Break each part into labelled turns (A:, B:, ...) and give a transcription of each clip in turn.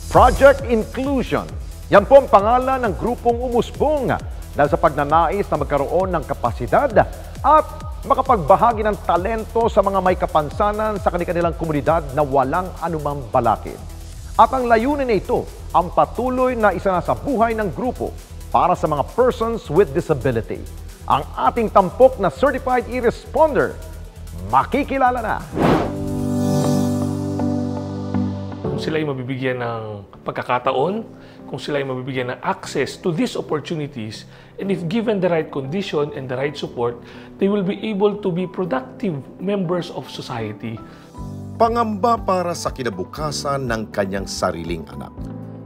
A: Project Inclusion. Yan po ang pangalan ng grupong umusbong dahil sa pagnanais na magkaroon ng kapasidad at makapagbahagi ng talento sa mga may kapansanan sa kanilang komunidad na walang anumang balakid. At ang layunin nito ang patuloy na isanasa buhay ng grupo para sa mga persons with disability. Ang ating tampok na Certified E-Responder, makikilala na.
B: Kung sila ay mabibigyan ng pagkakataon, kung sila ay mabibigyan ng access to these opportunities, and if given the right condition and the right support, they will be able to be productive members of society.
C: Pangamba para sa kinabukasan ng kanyang sariling anak.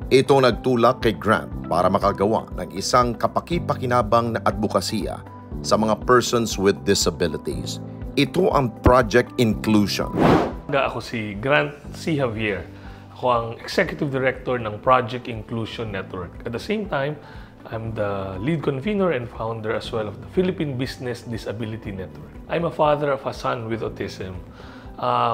C: Ito nagtulak kay Grant para makagawa ng isang kapaki-pakinabang na advokasya sa mga persons with disabilities. Ito ang Project Inclusion.
B: Ako si Grant C. Javier. Ako ang Executive Director ng Project Inclusion Network. At the same time, I'm the lead convener and founder as well of the Philippine Business Disability Network. I'm a father of a son with autism.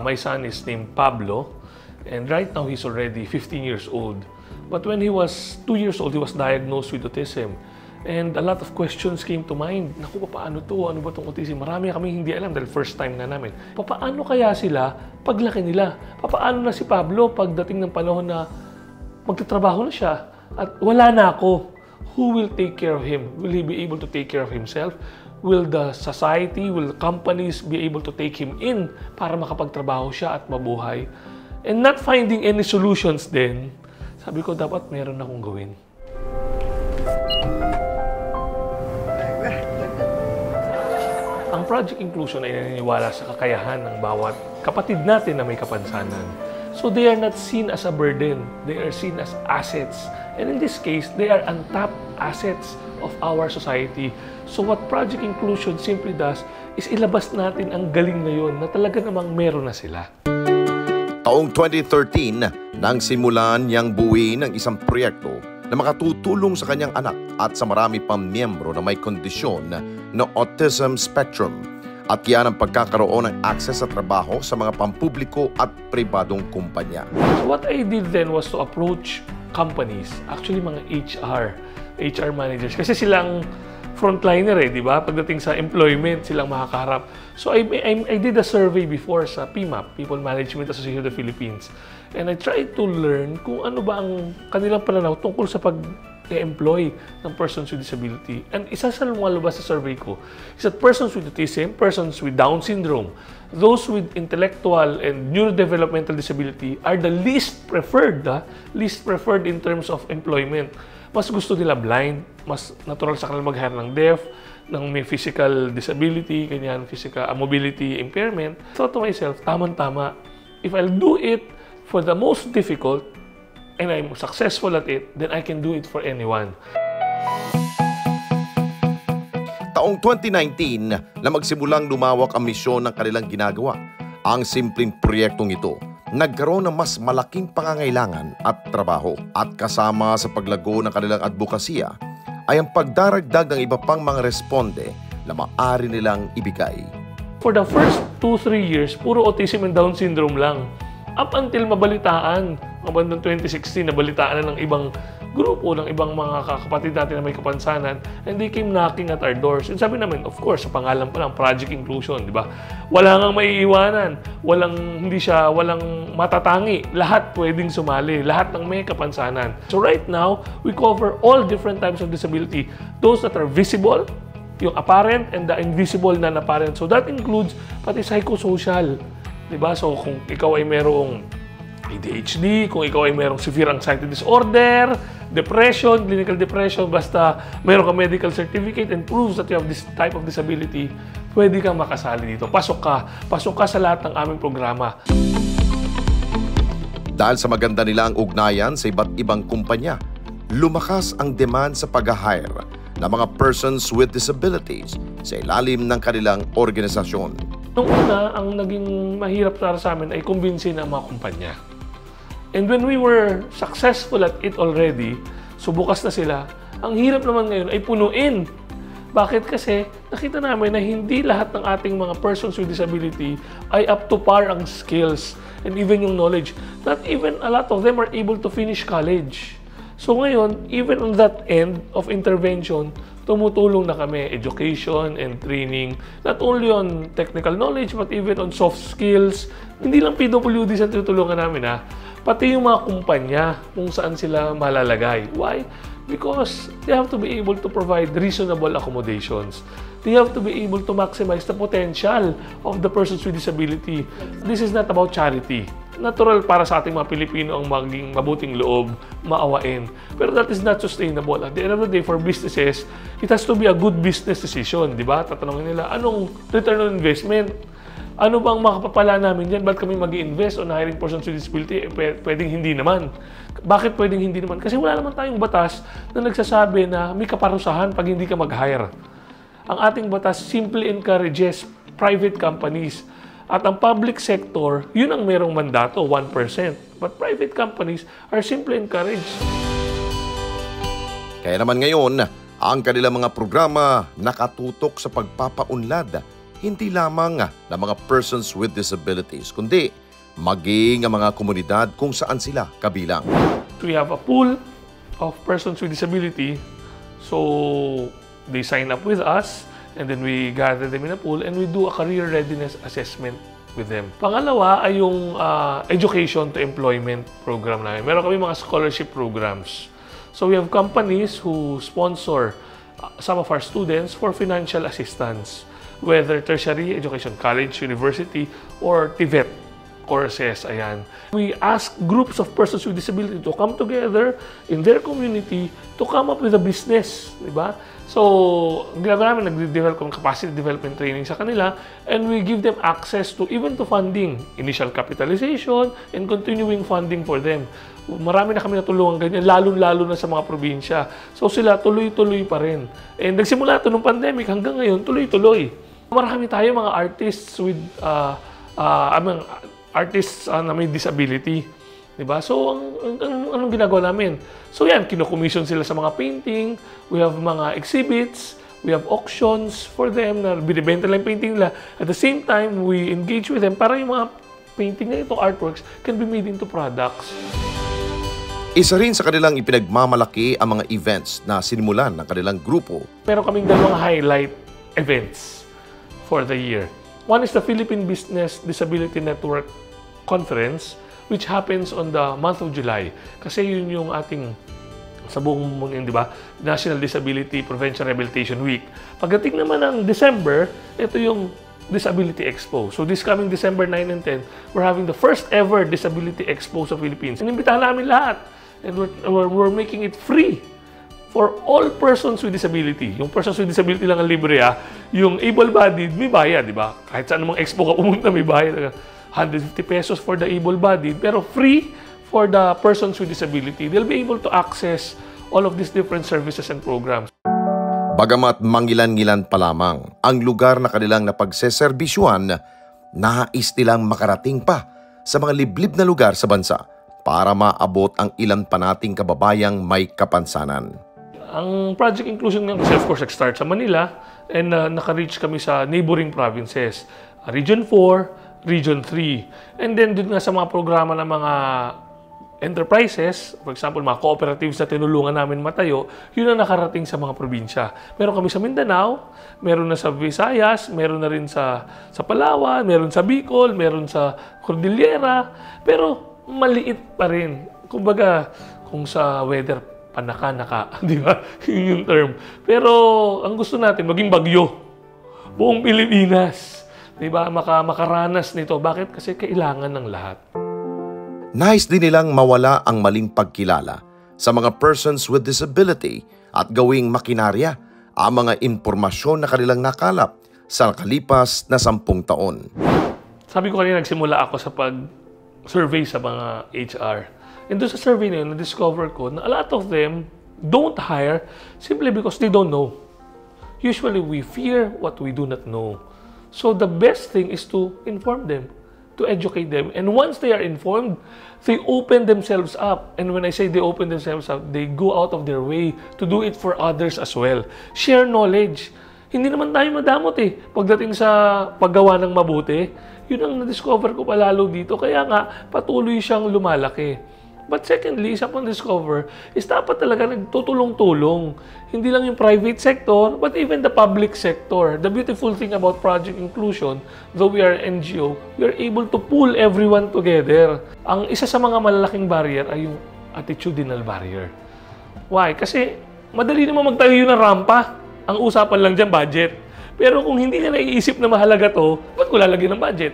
B: My son is named Pablo, and right now he's already 15 years old. But when he was 2 years old, he was diagnosed with autism. And a lot of questions came to mind. Naku, paano to? Ano ba itong autism? Marami kami hindi alam dahil first time na namin. Paano kaya sila paglaki nila? Paano na si Pablo pagdating ng panahon na magtatrabaho na siya at wala na ako? Who will take care of him? Will he be able to take care of himself? Will the society, will the companies be able to take him in para makapagtrabaho siya at mabuhay? And not finding any solutions din, sabi ko dapat meron akong gawin. Ang Project Inclusion ay naniniwala sa kakayahan ng bawat kapatid natin na may kapansanan. So they are not seen as a burden, they are seen as assets. And in this case, they are untapped assets of our society. So what Project Inclusion simply does is ilabas natin ang galing na yun na talaga namang meron na sila.
C: Taong 2013, nang simulan niyang buuin ang isang proyekto na makatutulong sa kanyang anak at sa marami pang miyembro na may kondisyon na autism spectrum at yan ang pagkakaroon ng access sa trabaho sa mga pampubliko at pribadong kumpanya.
B: So what I did then was to approach companies, actually mga HR managers, kasi silang frontliner di ba? Pagdating sa employment, silang makakaharap. So I did a survey before sa PMAP, People Management Association of the Philippines. And I tried to learn kung ano ba ang kanilang pananaw tungkol sa pag-employ ng persons with disability. And isa sa lumalabas sa survey ko is that persons with autism, persons with Down syndrome, those with intellectual and neurodevelopmental disability are the least preferred in terms of employment. Mas gusto nila blind, mas natural sa kanila mag-hire ng deaf, ng may physical disability, ganyan, physical mobility impairment. So to myself, tamang-tama, if I'll do it for the most difficult and I'm successful at it, then I can do it for anyone.
C: Taong 2019 na magsimulang lumawak ang misyon ng kanilang ginagawa. Ang simpleng proyektong ito nagkaroon ng mas malaking pangangailangan at trabaho at kasama sa paglago ng kanilang advokasya ay ang pagdaragdag ng iba pang mga responde na maaari nilang ibigay.
B: For the first 2-3 years, puro autism and Down syndrome lang. Up until mabalitaan, bandang 2016, nabalitaan na ng ibang grupo, ng ibang mga kapatid natin na may kapansanan, and they came knocking at our doors. And sabi namin, of course, sa pangalan pa lang, Project Inclusion, di ba? Wala ngang maiiwanan, walang matatangi, lahat pwedeng sumali, lahat ng may kapansanan. So right now, we cover all different types of disability, those that are visible, yung apparent, and the invisible non-apparent. So that includes pati psychosocial. Diba? So, kung ikaw ay merong ADHD, kung ikaw ay merong severe anxiety disorder, depression, clinical depression, basta meron ka medical certificate and proves that you have this type of disability, pwede kang makasali dito. Pasok ka sa lahat ng aming programa.
C: Dahil sa maganda nilang ugnayan sa iba't ibang kumpanya, lumakas ang demand sa pag-hire ng mga persons with disabilities sa ilalim ng kanilang organisasyon.
B: Nung una, ang naging mahirap para sa amin ay kumbinsin ang mga kumpanya. And when we were successful at it already, so bukas na sila, ang hirap naman ngayon ay punuin Bakit? Kasi nakita namin na hindi lahat ng ating mga persons with disability ay up to par ang skills and even yung knowledge. Not even a lot of them are able to finish college. So ngayon, even on that end of intervention, tumutulong na kami, education and training, not only on technical knowledge, but even on soft skills. Hindi lang PWDs ang tutulungan namin pati yung mga kumpanya kung saan sila malalagay. Why? Because they have to be able to provide reasonable accommodations. They have to be able to maximize the potential of the persons with disability. This is not about charity. Natural para sa ating mga Pilipino ang maging mabuting loob, maawain. Pero that is not sustainable. At the end of the day, for businesses, it has to be a good business decision. Di ba? Tatanungin nila, anong return on investment? Ano bang makapapala namin dyan? Ba't kami mag-i-invest on hiring persons with disability? Pwedeng hindi naman. Bakit pwedeng hindi naman? Kasi wala naman tayong batas na nagsasabi na may kaparusahan pag hindi ka mag-hire. Ang ating batas simply encourages private companies. At ang public sector, yun ang merong mandato, 1%. But private companies are simply encouraged.
C: Kaya naman ngayon, ang kanilang mga programa nakatutok sa pagpapaunlad hindi lamang ng mga persons with disabilities, kundi maging ang mga komunidad kung saan sila kabilang.
B: We have a pool of persons with disability, so they sign up with us, and then we gather them in a pool and we do a career readiness assessment with them. Pangalawa ay yung education to employment program namin. Meron kami mga scholarship programs. So we have companies who sponsor some of our students for financial assistance, whether tertiary education, college, university, or TVET courses. Ayan. We ask groups of persons with disability to come together in their community to come up with a business. Diba? So, ginagawa namin, nag-develop ng capacity development training sa kanila, and we give them access to even to funding, initial capitalization, and continuing funding for them. Marami na kami natulungan ganyan, lalo-lalo na sa mga probinsya. So sila tuloy-tuloy pa rin. And nagsimula ito nung pandemic hanggang ngayon, tuloy-tuloy. Marami tayo mga artists with artists na may disability. Diba? So, anong ginagawa namin? So yan, kino-commission sila sa mga painting, we have mga exhibits, we have auctions for them na binibenta lang yung painting nila. At the same time, we engage with them para yung mga painting na ito, artworks, can be made into products.
C: Isa rin sa kanilang ipinagmamalaki ang mga events na sinimulan ng kanilang grupo.
B: Meron kaming dalawang highlight events for the year. One is the Philippine Business Disability Network Conference, which happens on the month of July. Kasi yun yung ating sa buong mundo, di ba? National Disability Prevention Rehabilitation Week. Pagdating naman ng December, ito yung Disability Expo. So this coming December 9 and 10, we're having the first ever Disability Expo sa Philippines. Inimbitahan namin lahat. And we're making it free for all persons with disability. Yung persons with disability lang ang libre, Yung able-bodied, may bayad, di ba? Kahit saan namang expo ka pumunta, may bayad. 150 pesos for the able-bodied, pero free for the persons with disability. They'll be able to access all of these different services and programs.
C: Bagamat mangilan-ngilan pa lamang ang lugar na kanilang napagseserbisyuan, nais nilang makarating pa sa mga liblib na lugar sa bansa para maabot ang ilan pa nating kababayang may kapansanan.
B: Ang Project Inclusion ng kasi of course nag-start sa Manila and naka-reach kami sa neighboring provinces. Region 4, Region 3. And then dun nga sa mga programa ng mga enterprises, for example, mga cooperatives na tinulungan namin matayo, yun ang nakarating sa mga probinsya. Meron kami sa Mindanao, meron na sa Visayas, meron na rin sa Palawan, meron sa Bicol, meron sa Cordillera, pero maliit pa rin. Kumbaga, kung sa weather, panaka-naka, di ba? Yun yung term. Pero ang gusto natin, maging bagyo. Buong Pilipinas. Di ba? Makaranas nito. Bakit? Kasi kailangan ng lahat.
C: Nais din nilang mawala ang maling pagkilala sa mga persons with disability at gawing makinarya ang mga impormasyon na kanilang nakalap sa nakalipas na 10 taon.
B: Sabi ko kanina, nagsimula ako sa survey sa mga HR. And doon sa survey na yun, na-discover ko na a lot of them don't hire simply because they don't know. Usually, we fear what we do not know. So, the best thing is to inform them. to educate them. And once they are informed, they open themselves up. And when I say they open themselves up, they go out of their way to do it for others as well. Share knowledge. Hindi naman tayo madamot eh. Pagdating sa paggawa ng mabuti, yun ang na-discover ko palalo dito. Kaya nga, patuloy siyang lumalaki. But secondly, isa pang discover is dapat talaga nagtutulong-tulong. Hindi lang yung private sector, but even the public sector. The beautiful thing about Project Inclusion, though we are NGO, we are able to pull everyone together. Ang isa sa mga malalaking barrier ay yung attitudinal barrier. Why? Kasi madali naman magtayo ng rampa. Ang usapan lang dyan, budget. Pero kung hindi na naiisip na mahalaga to, ba't ko lalagyan ng budget?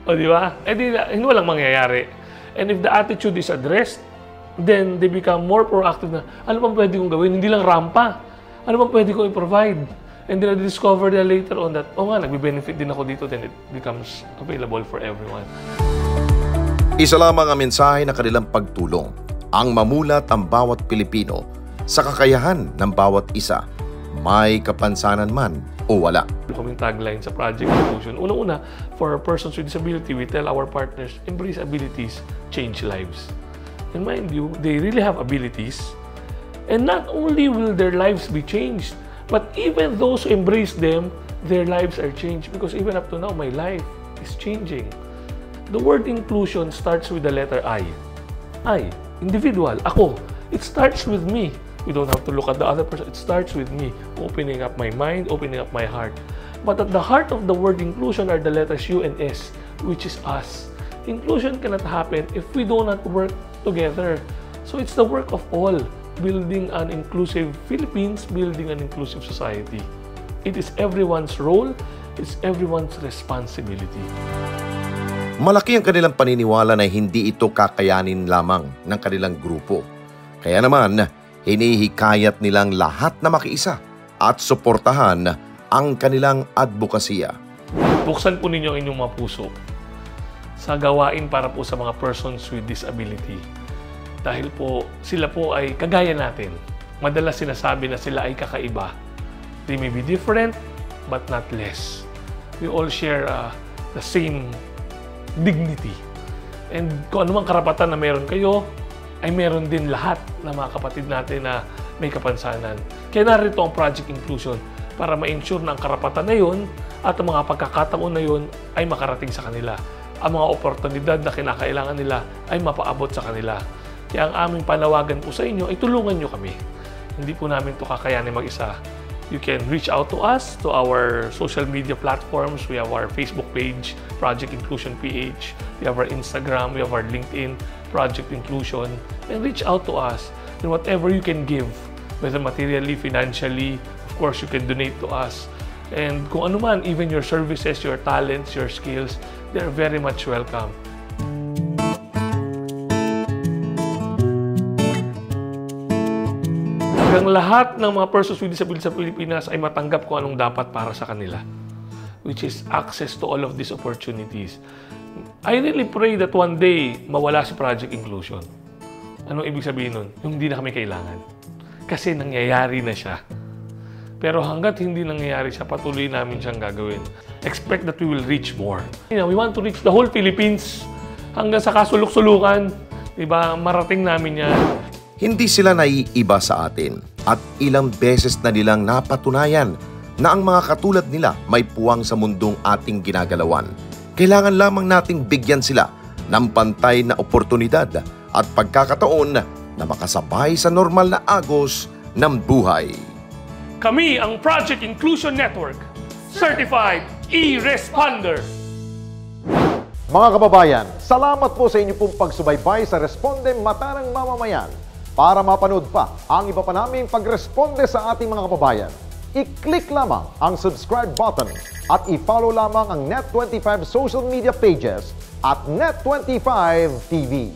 B: O di ba? Eh di, hindi walang mangyayari. And if the attitude is addressed, then they become more proactive na, ano bang pwede kong gawin? Hindi lang rampa. Ano bang pwede kong i-provide? And then I discover that later on that, oh nga, nagbe-benefit din ako dito, then it becomes available for everyone.
C: Isa lamang ang mensahe ng kanilang pagtulong, ang mamulat ang bawat Pilipino sa kakayahan ng bawat isa, may kapansanan man o wala.
B: Kaming tagline sa Project Inclusion. Una-una, for persons with disability, we tell our partners, embrace abilities, change lives. And mind you, they really have abilities. And not only will their lives be changed, but even those who embrace them, their lives are changed. Because even up to now, my life is changing. The word inclusion starts with the letter I. I, individual, ako. It starts with me. We don't have to look at the other person. It starts with me, opening up my mind, opening up my heart. But at the heart of the word inclusion are the letters U and S, which is us. Inclusion cannot happen if we do not work together. So it's the work of all, building an inclusive Philippines, building an inclusive society. It is everyone's role, it's everyone's responsibility.
C: Malaki ang kanilang paniniwala na hindi ito kakayanin lamang ng kanilang grupo. Kaya naman, hinihikayat nilang lahat na makiisa at suportahan ang kanilang advokasya.
B: Buksan po ninyo ang inyong mga puso sa gawain para po sa mga persons with disability. Dahil po, sila po ay kagaya natin. Madalas sinasabi na sila ay kakaiba. They may be different, but not less. We all share the same dignity. And kung anumang karapatan na meron kayo, ay meron din lahat ng mga kapatid natin na may kapansanan. Kaya narito ang Project Inclusion para ma-ensure na ang karapatan na yun at ang mga pagkakataon na yun ay makarating sa kanila. Ang mga oportunidad na kinakailangan nila ay mapaabot sa kanila. Kaya ang aming panawagan po sa inyo ay tulungan nyo kami. Hindi po namin ito kakayanin mag-isa. You can reach out to us, to our social media platforms. We have our Facebook page, Project Inclusion PH. We have our Instagram, we have our LinkedIn, Project Inclusion. And reach out to us. And whatever you can give, whether materially, financially, of course, you can donate to us. And kung ano man, even your services, your talents, your skills, they're very much welcome. Hanggang lahat ng mga persons with disability sa Pilipinas ay matanggap kung anong dapat para sa kanila, which is access to all of these opportunities. I really pray that one day mawala si Project Inclusion. Anong ibig sabihin nun? Yung hindi na kami kailangan. Kasi nangyayari na siya. Pero hanggat hindi nangyayari siya, patuloy namin siyang gagawin. Expect that we will reach more. You know, we want to reach the whole Philippines hanggang sa kasulok-sulukan. Diba? Marating namin yan.
C: Hindi sila naiiba sa atin at ilang beses na nilang napatunayan na ang mga katulad nila may puwang sa mundong ating ginagalawan. Kailangan lamang nating bigyan sila ng pantay na oportunidad at pagkakataon na makasabay sa normal na agos ng buhay.
B: Kami ang Project Inclusion Network, Certified E-Responder.
A: Mga kababayan, salamat po sa inyo pong pagsubaybay sa Responde Mata ng Mamamayan. Para mapanood pa ang iba pa naming pagresponde sa ating mga kababayan, i-click lamang ang subscribe button at i-follow lamang ang Net25 social media pages at Net25 TV.